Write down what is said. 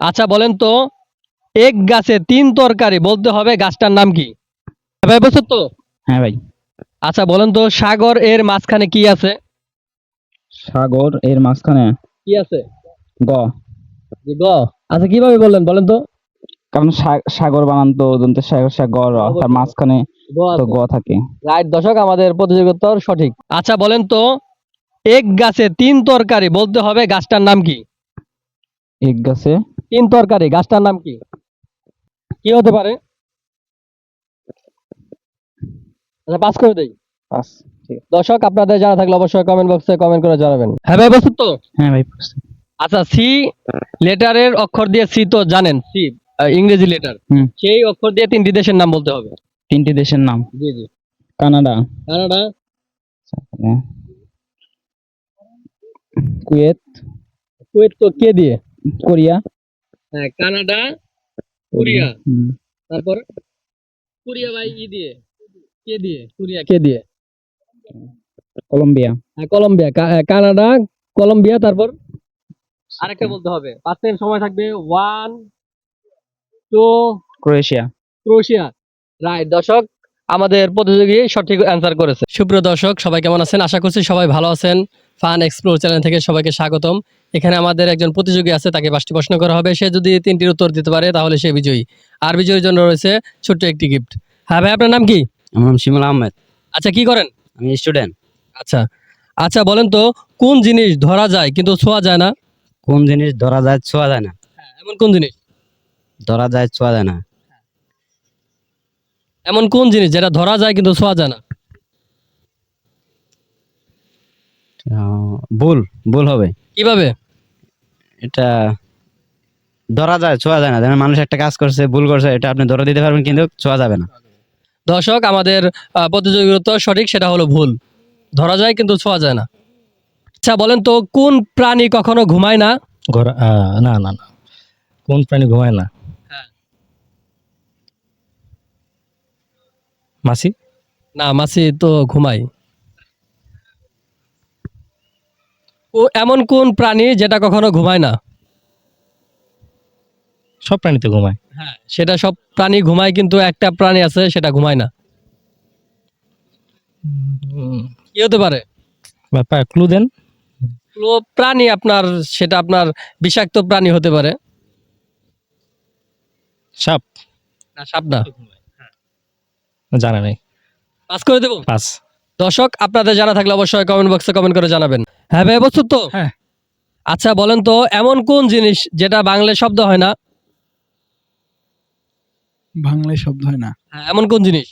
আচ্ছা বলেন তো, এক গাছে তিন তরকারি বলতে হবে, গাছটার নাম কি? ভাই বলছো তো? হ্যাঁ ভাই। আচ্ছা বলেন তো, সাগর এর মাঝখানে কি আছে? সাগর এর মাঝখানে কি আছে? গ। জি, গ। আচ্ছা কিভাবে বললেন বলেন তো? কারণ সাগর বানান তো দন্তের সাগর সাগর তার অবশ্যই মাঝখানে গ তো আছে। গ থাকে। রাইট দর্শক, আমাদের প্রতিযোগিতার সঠিক। আচ্ছা বলেন তো, এক গাছে তিন তরকারি বলতে হবে, গাছটার নাম কি? এক গাছে তিন তরকারি, গাছটার নাম কি? কি হতে পারে? আচ্ছা পাস করে দেই। পাঁচ। ঠিক আছে। দর্শক, আপনাদের জানা থাকলে অবশ্যই কমেন্ট বক্সে কমেন্ট করে জানাবেন। হ্যাঁ ভাই বলছো তো? হ্যাঁ ভাই। আচ্ছা, সি লেটারের অক্ষর দিয়ে, সি তো জানেন, সি ইংরেজি লেটার, হুম। সেই অক্ষর দিয়ে তিনটি দেশের নাম বলতে হবে। তিনটি দেশের নাম। জি জি। কানাডা, কানাডা, কুয়েত, কুয়েত তো কে দিয়ে? কোরিয়া। হ্যাঁ, কানাডা, কোরিয়া, হুম। তারপর কোরিয়া ভাই ই দিয়ে, কে দিয়ে? কোরিয়া কে দিয়ে? কলম্বিয়া, হ্যাঁ, কলম্বিয়া, কানাডা, কলম্বিয়া, তারপর আরেকটা বলতে হবে। 5 সেকেন্ড সময় থাকবে। 1 2 ক্রোয়েশিয়া। ক্রোয়েশিয়া। রাইট দর্শক, আমাদের প্রতিযোগী সঠিক অ্যান্সার করেছে। সুপ্রিয় দর্শক, সবাই কেমন আছেন? আশা করছি সবাই ভালো আছেন। ফান এক্সপ্লোর চ্যানেল থেকে সবাইকে স্বাগতম। এখানে আমাদের একজন প্রতিযোগী আছে, তাকে 5টি প্রশ্ন করা হবে। সে যদি 3টির উত্তর দিতে পারে তাহলে সে বিজয়ী। আর বিজয়ীর জন্য রয়েছে ছোট্ট একটি গিফট। হ্যাঁ ভাই, আপনার নাম কি? আমার নাম শিমুল আহমেদ। আচ্ছা, কি করেন? আমি স্টুডেন্ট। আচ্ছা আচ্ছা বলেন তো, কোন জিনিস ধরা যায় কিন্তু ছোঁয়া যায় না? কোন জিনিস ধরা যায় ছোঁয়া যায় না? এমন কোন জিনিস? ধরা যায় ছোঁয়া যায় না। এমন কোন জিনিস যেটা ধরা যায় কিন্তু ছোঁয়া যায় না? ভুল। ভুল হবে। কিভাবে? এটা ধরা যায় ছোঁয়া যায় না, যেমন মানুষ একটা কাজ করছে ভুল করছে, এটা আপনি ধরে দিতে পারবেন কিন্তু ছোঁয়া যাবে না। দর্শক, আমাদের প্রতিযোগীর উত্তর সঠিক, সেটা হলো ভুল। ধরা যায় কিন্তু ছোঁয়া যায় না। আচ্ছা বলেন তো, কোন প্রাণী কখনো ঘুমায় না? ঘোড়া, না না না, কোন প্রাণী ঘুমায় না? হ্যাঁ। মাছি। না, মাছি তো ঘুমায়। ও এমন কোন প্রাণী যেটা কখনো ঘুমায় না? সব প্রাণীতে ঘুমায়। হ্যাঁ, সেটা সব প্রাণী ঘুমায়, কিন্তু একটা প্রাণী আছে সেটা ঘুমায় না। কি হতে পারে? ক্লু দেন। তো প্রাণী আপনার, সেটা আপনার বিষাক্ত প্রাণী হতে পারে। সাপ। না, সাপ না। জানা নেই। পাস করে দেবো। পাস। দর্শক, আপনাদের জানা থাকলে অবশ্যই কমেন্ট বক্সে কমেন্ট করে জানাবেন। হ্যাঁ ভাই বলছো তো? হ্যাঁ। আচ্ছা বলেন তো, এমন কোন জিনিস যেটা বাংলায় শব্দ হয় না? বাংলায় শব্দ হয় না। হ্যাঁ, এমন কোন জিনিস?